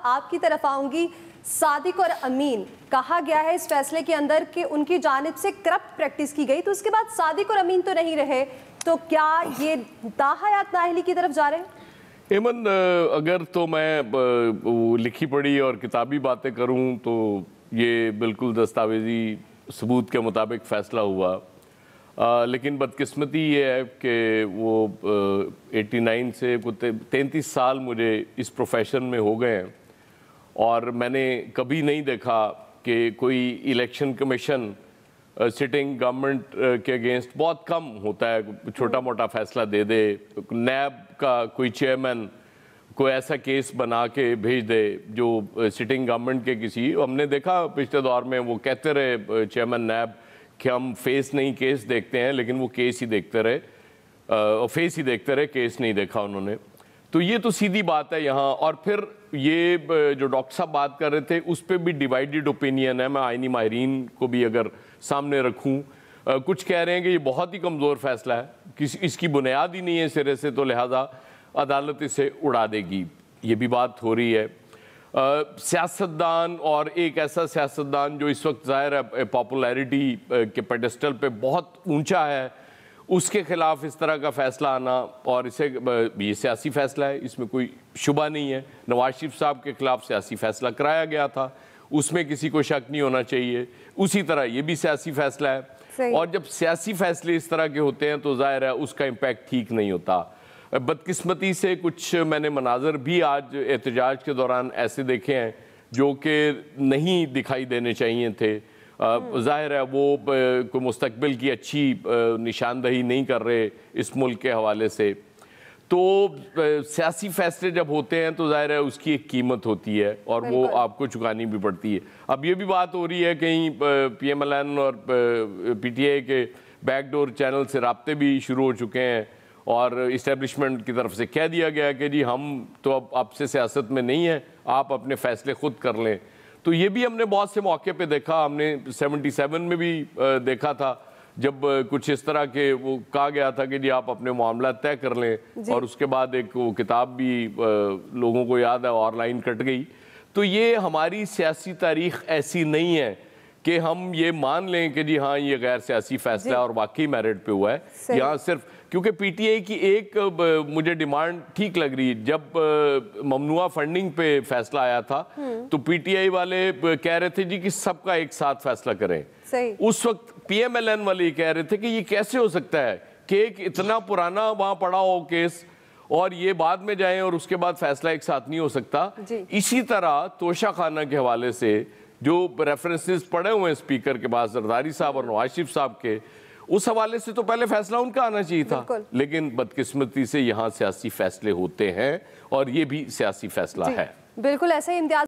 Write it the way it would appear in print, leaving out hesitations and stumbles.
आपकी तरफ आऊंगी। सादिक और अमीन, कहा गया है इस फैसले के अंदर कि उनकी जानिब से करप्ट प्रैक्टिस की गई, तो उसके बाद सादिक और अमीन तो नहीं रहे, तो क्या ये ताहयात नाअहली की तरफ जा रहे हैं? एमन, अगर तो मैं लिखी पढ़ी और किताबी बातें करूं तो ये बिल्कुल दस्तावेजी सबूत के मुताबिक फ़ैसला हुआ। लेकिन बदकिस्मती ये है कि वो 89 से 33 साल मुझे इस प्रोफेशन में हो गए हैं और मैंने कभी नहीं देखा कि कोई इलेक्शन कमीशन सिटिंग गवर्नमेंट के अगेंस्ट बहुत कम होता है, छोटा मोटा फैसला दे दे, नैब का कोई चेयरमैन कोई ऐसा केस बना के भेज दे जो सिटिंग गवर्नमेंट के किसी, हमने देखा पिछले दौर में वो कहते रहे चेयरमैन नैब कि हम फेस नहीं केस देखते हैं, लेकिन वो केस ही देखते रहे, फेस ही देखते रहे, केस नहीं देखा उन्होंने। तो ये तो सीधी बात है यहाँ। और फिर ये जो डॉक्टर साहब बात कर रहे थे उस पर भी डिवाइडेड ओपिनियन है। मैं आईनी माहिरीन को भी अगर सामने रखूँ, कुछ कह रहे हैं कि ये बहुत ही कमज़ोर फैसला है, इसकी बुनियाद ही नहीं है सिरे से, तो लिहाजा अदालत इसे उड़ा देगी, ये भी बात हो रही है। सियासतदान और एक ऐसा सियासतदान जो इस वक्त ज़ाहिर है पॉपुलैरिटी के पेडेस्टल पे बहुत ऊंचा है, उसके खिलाफ इस तरह का फ़ैसला आना, और इसे ये सियासी फ़ैसला है, इसमें कोई शुबा नहीं है। नवाज शरीफ साहब के खिलाफ सियासी फ़ैसला कराया गया था, उसमें किसी को शक नहीं होना चाहिए। उसी तरह ये भी सियासी फ़ैसला है, और जब सियासी फ़ैसले इस तरह के होते हैं तो ज़ाहिर है उसका इम्पैक्ट ठीक नहीं होता। बदकिस्मती से कुछ मैंने मनाजर भी आज एहतजाज के दौरान ऐसे देखे हैं जो कि नहीं दिखाई देने चाहिए थे। ज़ाहिर है वो कोई मुस्तकबिल की अच्छी निशानदही नहीं कर रहे इस मुल्क के हवाले से। तो सियासी फैसले जब होते हैं तो ज़ाहिर है उसकी एक कीमत होती है और वो आपको चुकानी भी पड़ती है। अब ये भी बात हो रही है कहीं PMLN और PTI के बैकडोर चैनल से राब्ते भी शुरू हो चुके हैं और इस्टेब्लिशमेंट की तरफ से कह दिया गया कि जी हम तो अब आपसे सियासत में नहीं है, आप अपने फ़ैसले खुद कर लें। तो ये भी हमने बहुत से मौके पे देखा, हमने 77 में भी देखा था जब कुछ इस तरह के वो कहा गया था कि जी आप अपने मामला तय कर लें, और उसके बाद एक वो किताब भी लोगों को याद है और लाइन कट गई। तो ये हमारी सियासी तारीख ऐसी नहीं है कि हम ये मान लें कि जी हाँ ये गैर सियासी फैसला और वाकई मेरिट पे हुआ है। यहाँ सिर्फ क्योंकि PTI की एक मुझे डिमांड ठीक लग रही है, जब ममनुआ फंडिंग पे फैसला आया था तो PTI वाले कह रहे थे जी कि सबका एक साथ फैसला करें। उस वक्त PMLN वाले कह रहे थे कि ये कैसे हो सकता है कि एक इतना पुराना वहां पड़ा हो केस और ये बाद में जाए और उसके बाद फैसला एक साथ नहीं हो सकता। इसी तरह तोशा खाना के हवाले से जो रेफरेंसेस पड़े हुए हैं स्पीकर के पास, जरदारी साहब और नवाज शरीफ साहब के, उस हवाले से तो पहले फैसला उनका आना चाहिए था, लेकिन बदकिस्मती से यहाँ सियासी फैसले होते हैं और ये भी सियासी फैसला है। बिल्कुल ऐसा ही इम्तियाज